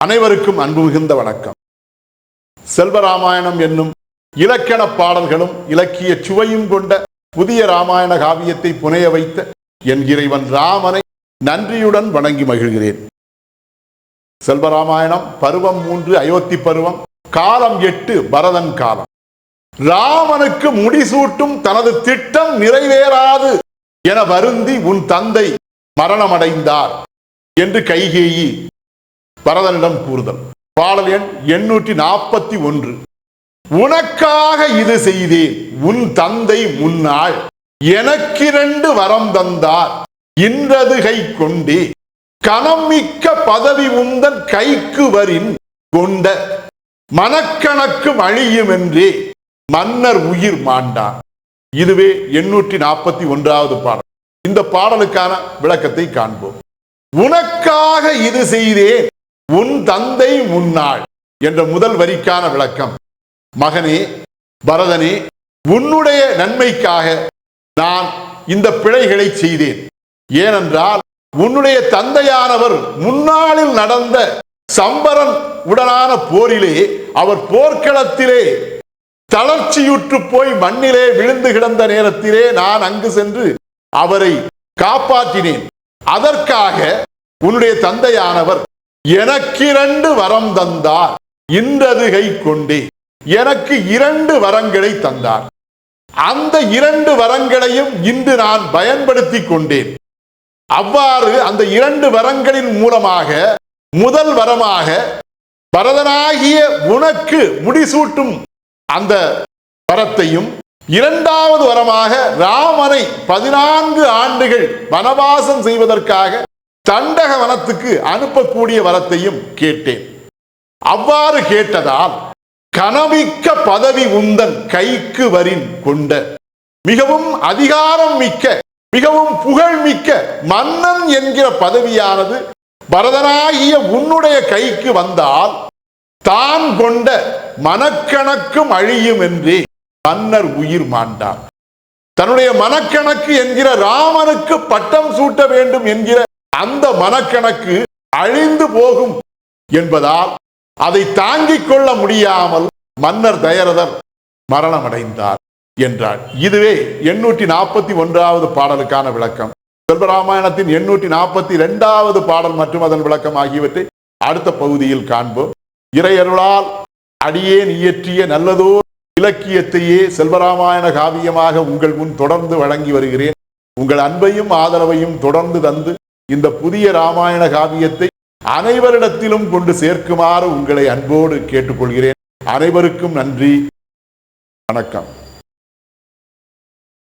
அனைவருக்கும் அன்பு மிகுந்த வணக்கம். செல்வராமாயணம் என்னும் இலக்கண பாடல்களும் இலக்கிய சுவையும் கொண்ட புதிய ராமாயண காவியத்தை புனைய வைத்த என் இறைவன் ராமனை நன்றியுடன் வணங்கி மகிழ்கிறேன். செல்வராமாயணம் பருவம் 3 அயோத்தி பருவம், காலம் 8 பரதன் காலம். ராமனுக்கு முடிசூட்டும் தனது திட்டம் நிறைவேறாது என வருந்தி உன் தந்தை மரணமடைந்தார் என்று கைகேயி பரதனிடம் கூறுதல். பாடல் எண் 841. உனக்காக இது செய்தேன், உன் தந்தை முன்னாள் எனக்கிரண்டு வரம் தந்தார், இன்றது கை கொண்டே கணம் மிக்க பதவி உந்தன் கைக்கு வரின் கொண்ட மனக்கணக்கு அழியும் என்றே மன்னர் உயிர் மாண்டார். இதுவே 841வது பாடல். இந்த பாடலுக்கான விளக்கத்தை காண்போம். உனக்காக இது செய்தேன், உன் தந்தை முன்னாள் என்ற முதல் வரிக்கான விளக்கம். மகனே, பரதனே, உன்னுடைய நன்மைக்காக நான் இந்த பிழைகளை செய்தேன். ஏனென்றால் உன்னுடைய தந்தையானவர் முன்னாளில் நடந்த சம்பரன் உடனான போரிலே அவர் போர்க்களத்திலே தளர்ச்சியுற்று போய் மண்ணிலே விழுந்து கிடந்த நேரத்திலே நான் அங்கு சென்று அவரை காப்பாற்றினேன். அதற்காக உன்னுடைய தந்தையானவர் எனக்கிரண்டு வரம் தந்தார், இன்றது கை கொண்டே எனக்கு 2 வரங்களை தந்தார். அந்த 2 வரங்களையும் இன்று நான் பயன்படுத்தி கொண்டேன். அவ்வாறு அந்த 2 வரங்களின் மூலமாக முதல் வரமாக பரதனாகிய உனக்கு முடிசூட்டும் அந்த வரத்தையும், 2வது வரமாக ராமனை 14 ஆண்டுகள் வனவாசம் செய்வதற்காக தண்டக வனத்துக்கு அனுப்பக்கூடிய வரத்தையும் கேட்டேன். அவ்வாறு கேட்டதால் கனமிக்க பதவி உந்தன் கைக்கு வரின் கொண்ட மிகவும் அதிகாரம் மிக்க மிகவும் புகழ் மிக்க மன்னன் என்கிற பதவியானது பரதனாகிய உன்னுடைய கைக்கு வந்தால் தான் கொண்ட மனக்கணக்கும் அழியும் என்றே மன்னர் உயிர் மாண்டார். தன்னுடைய மனக்கணக்கு என்கிற ராமனுக்கு பட்டம் சூட்ட வேண்டும் என்கிற அந்த மனக்கணக்கு அழிந்து போகும் என்பதால் அதை தாங்கிக் கொள்ள முடியாமல் மன்னர் தயரதர் மரணமடைந்தார் என்றார். இதுவே 841வது பாடலுக்கான விளக்கம். செல்வராமாயணத்தின் 842வது பாடல் மற்றும் அதன் விளக்கம் ஆகியவற்றை அடுத்த பகுதியில் காண்போம். இறையருளால் அடியேன் இயற்றிய நல்லதோர் இலக்கியத்தையே செல்வராமாயண காவியமாக உங்கள் முன் தொடர்ந்து வழங்கி வருகிறேன். உங்கள் அன்பையும் ஆதரவையும் தொடர்ந்து தந்து இந்த புதிய ராமாயண காவியத்தை அனைவரிடத்திலும் கொண்டு சேர்க்குமாறு உங்களை அன்போடு கேட்டுக்கொள்கிறேன். அனைவருக்கும் நன்றி, வணக்கம்.